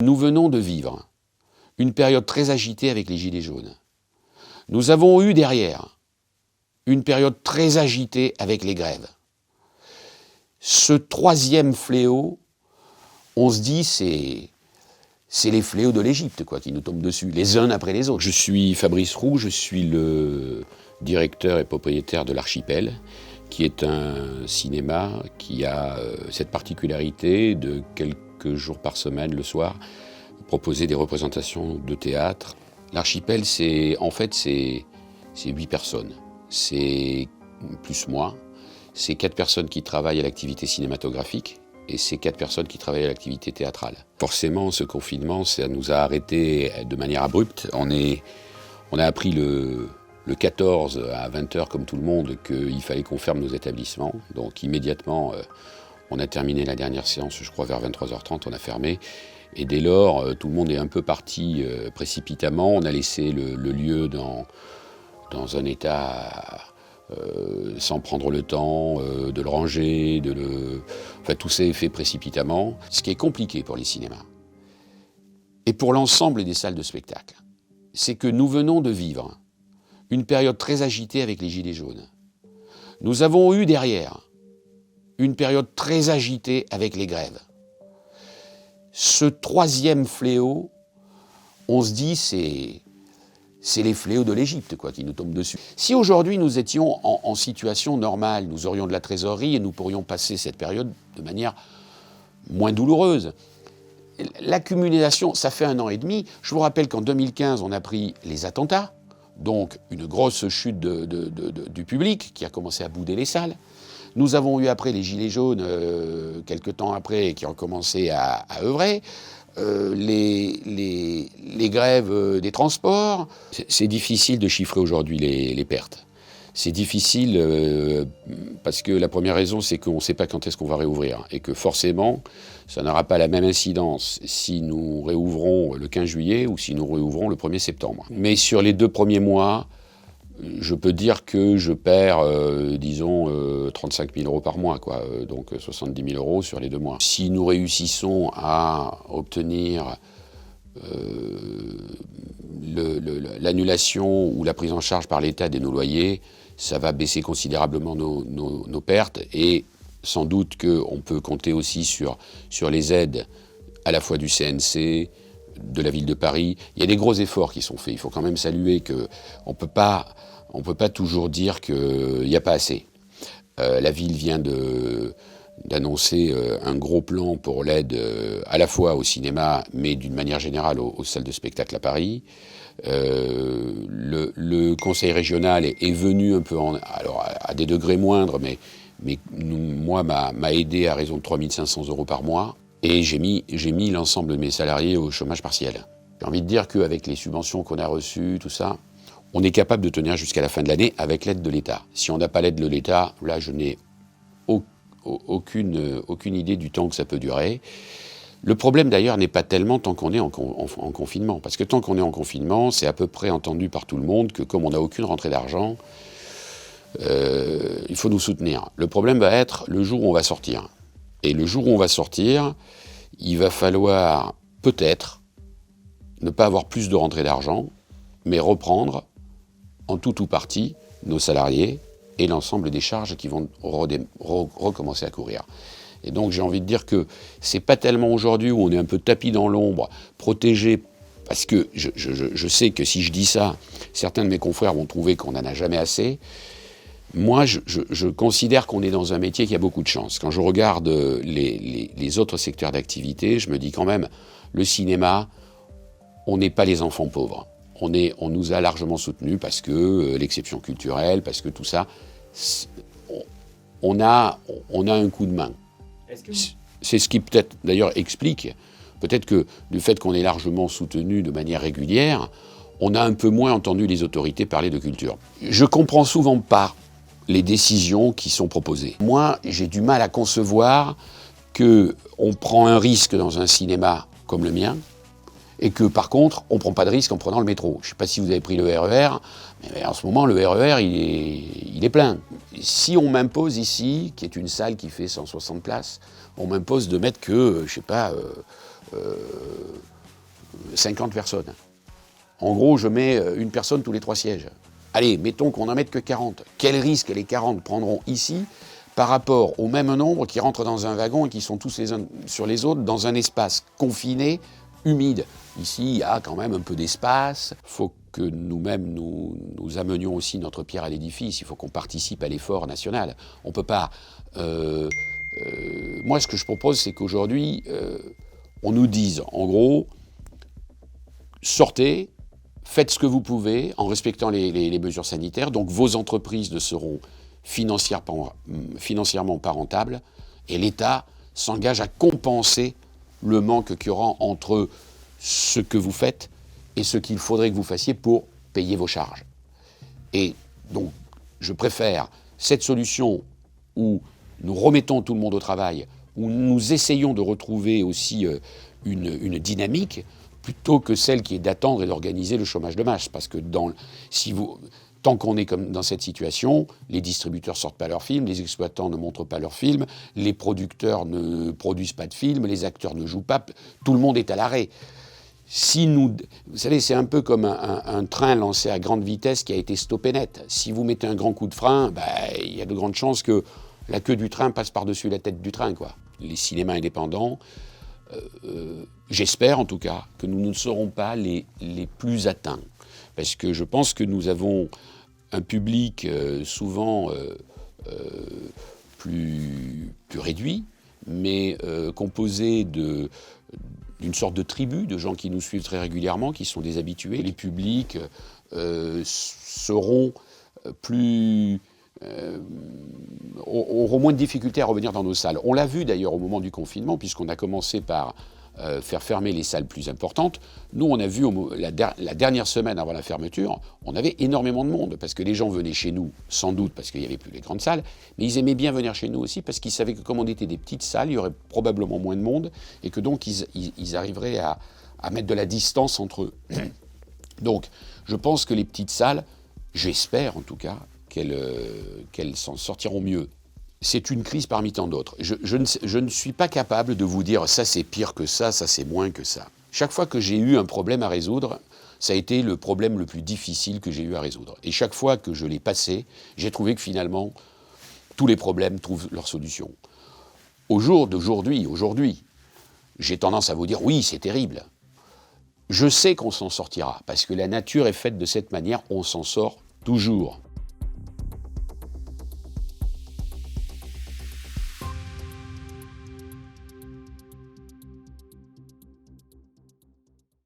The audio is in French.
Nous venons de vivre une période très agitée avec les Gilets jaunes. Nous avons eu derrière une période très agitée avec les grèves. Ce troisième fléau, on se dit, c'est les fléaux de l'Égypte qui nous tombent dessus, les uns après les autres. Je suis Fabrice Roux, je suis le directeur et propriétaire de l'Archipel, qui est un cinéma qui a cette particularité de quelques jours par semaine, le soir, proposer des représentations de théâtre. L'Archipel, c'est 8 personnes. C'est plus moi. C'est 4 personnes qui travaillent à l'activité cinématographique et c'est 4 personnes qui travaillent à l'activité théâtrale. Forcément, ce confinement, ça nous a arrêtés de manière abrupte. On a appris le 14 à 20h, comme tout le monde, qu'il fallait qu'on ferme nos établissements. Donc immédiatement, on a terminé la dernière séance, je crois vers 23h30, on a fermé. Et dès lors, tout le monde est un peu parti précipitamment. On a laissé le lieu dans un état sans prendre le temps de le ranger, Enfin, tout s'est fait précipitamment. Ce qui est compliqué pour les cinémas, et pour l'ensemble des salles de spectacle, c'est que nous venons de vivre une période très agitée avec les Gilets jaunes. Nous avons eu derrière une période très agitée avec les grèves. Ce troisième fléau, on se dit, c'est les fléaux de l'Égypte qui nous tombent dessus. Si aujourd'hui nous étions en situation normale, nous aurions de la trésorerie et nous pourrions passer cette période de manière moins douloureuse. L'accumulation, ça fait 1 an et demi. Je vous rappelle qu'en 2015, on a pris les attentats, donc une grosse chute du public qui a commencé à bouder les salles. Nous avons eu après les Gilets jaunes, quelques temps après, qui ont commencé à œuvrer. Les grèves des transports. C'est difficile de chiffrer aujourd'hui les pertes. C'est difficile parce que la première raison, c'est qu'on ne sait pas quand est-ce qu'on va réouvrir. Et que forcément, ça n'aura pas la même incidence si nous réouvrons le 15 juillet ou si nous réouvrons le 1er septembre. Mais sur les 2 premiers mois, je peux dire que je perds, 35 000 euros par mois, donc 70 000 euros sur les 2 mois. Si nous réussissons à obtenir l'annulation ou la prise en charge par l'État de nos loyers, ça va baisser considérablement nos pertes et sans doute qu'on peut compter aussi sur les aides à la fois du CNC, de la ville de Paris. Il y a des gros efforts qui sont faits. Il faut quand même saluer qu'on ne peut pas toujours dire qu'il n'y a pas assez. La ville vient d'annoncer un gros plan pour l'aide à la fois au cinéma, mais d'une manière générale aux salles de spectacle à Paris. Le conseil régional est venu un peu alors à des degrés moindres, mais moi m'a aidé à raison de 3 500 euros par mois. Et j'ai mis l'ensemble de mes salariés au chômage partiel. J'ai envie de dire qu'avec les subventions qu'on a reçues, tout ça, on est capable de tenir jusqu'à la fin de l'année avec l'aide de l'État. Si on n'a pas l'aide de l'État, là, je n'ai aucune idée du temps que ça peut durer. Le problème, d'ailleurs, n'est pas tellement tant qu'on est en confinement. Parce que tant qu'on est en confinement, c'est à peu près entendu par tout le monde que comme on n'a aucune rentrée d'argent, il faut nous soutenir. Le problème va être le jour où on va sortir. Et le jour où on va sortir, il va falloir peut-être ne pas avoir plus de rentrée d'argent, mais reprendre en tout ou partie nos salariés et l'ensemble des charges qui vont recommencer à courir. Et donc j'ai envie de dire que c'est pas tellement aujourd'hui où on est un peu tapis dans l'ombre, protégé, parce que je sais que si je dis ça, certains de mes confrères vont trouver qu'on n'en a jamais assez. Moi, je considère qu'on est dans un métier qui a beaucoup de chance. Quand je regarde les autres secteurs d'activité, je me dis quand même, le cinéma, on n'est pas les enfants pauvres. On nous a largement soutenus parce que l'exception culturelle, parce que tout ça, on a un coup de main. C'est ce qui peut-être d'ailleurs explique, peut-être que du fait qu'on est largement soutenu de manière régulière, on a un peu moins entendu les autorités parler de culture. Je comprends souvent pas les décisions qui sont proposées. Moi, j'ai du mal à concevoir qu'on prend un risque dans un cinéma comme le mien, et que par contre, on ne prend pas de risque en prenant le métro. Je ne sais pas si vous avez pris le RER, mais en ce moment, le RER, il est plein. Si on m'impose ici, qui est une salle qui fait 160 places, on m'impose de mettre que, 50 personnes. En gros, je mets une personne tous les 3 sièges. Allez, mettons qu'on n'en mette que 40. Quel risque les 40 prendront ici par rapport au même nombre qui rentrent dans un wagon et qui sont tous les uns sur les autres dans un espace confiné, humide. Ici, il y a quand même un peu d'espace. Il faut que nous-mêmes, nous amenions aussi notre pierre à l'édifice. Il faut qu'on participe à l'effort national. On ne peut pas... moi, ce que je propose, c'est qu'aujourd'hui, on nous dise, en gros, sortez, faites ce que vous pouvez en respectant les mesures sanitaires. Donc vos entreprises ne seront financièrement pas rentables et l'État s'engage à compenser le manque qu'il y aura entre ce que vous faites et ce qu'il faudrait que vous fassiez pour payer vos charges. Et donc, je préfère cette solution où nous remettons tout le monde au travail, où nous essayons de retrouver aussi une dynamique, plutôt que celle qui est d'attendre et d'organiser le chômage de masse. Parce que tant qu'on est comme dans cette situation, les distributeurs sortent pas leurs films, les exploitants ne montrent pas leurs films, les producteurs ne produisent pas de films, les acteurs ne jouent pas, tout le monde est à l'arrêt. Vous savez, c'est un peu comme un train lancé à grande vitesse qui a été stoppé net. Si vous mettez un grand coup de frein, il y a de grandes chances que la queue du train passe par-dessus la tête du train, quoi. Les cinémas indépendants, j'espère en tout cas que nous ne serons pas les plus atteints. Parce que je pense que nous avons un public souvent plus réduit, mais composé d'une sorte de tribu, de gens qui nous suivent très régulièrement, qui sont des habitués. Les publics seront auront moins de difficultés à revenir dans nos salles. On l'a vu d'ailleurs au moment du confinement, puisqu'on a commencé par faire fermer les salles plus importantes. Nous, on a vu la dernière semaine avant la fermeture, on avait énormément de monde, parce que les gens venaient chez nous, sans doute parce qu'il n'y avait plus les grandes salles, mais ils aimaient bien venir chez nous aussi, parce qu'ils savaient que comme on était des petites salles, il y aurait probablement moins de monde, et que donc ils arriveraient à mettre de la distance entre eux. Donc, je pense que les petites salles, j'espère en tout cas, qu'elles s'en sortiront mieux. C'est une crise parmi tant d'autres. Je ne suis pas capable de vous dire ça c'est pire que ça c'est moins que ça. Chaque fois que j'ai eu un problème à résoudre, ça a été le problème le plus difficile que j'ai eu à résoudre. Et chaque fois que je l'ai passé, j'ai trouvé que finalement, tous les problèmes trouvent leur solution. Au jour d'aujourd'hui, j'ai tendance à vous dire oui, c'est terrible. Je sais qu'on s'en sortira, parce que la nature est faite de cette manière, on s'en sort toujours.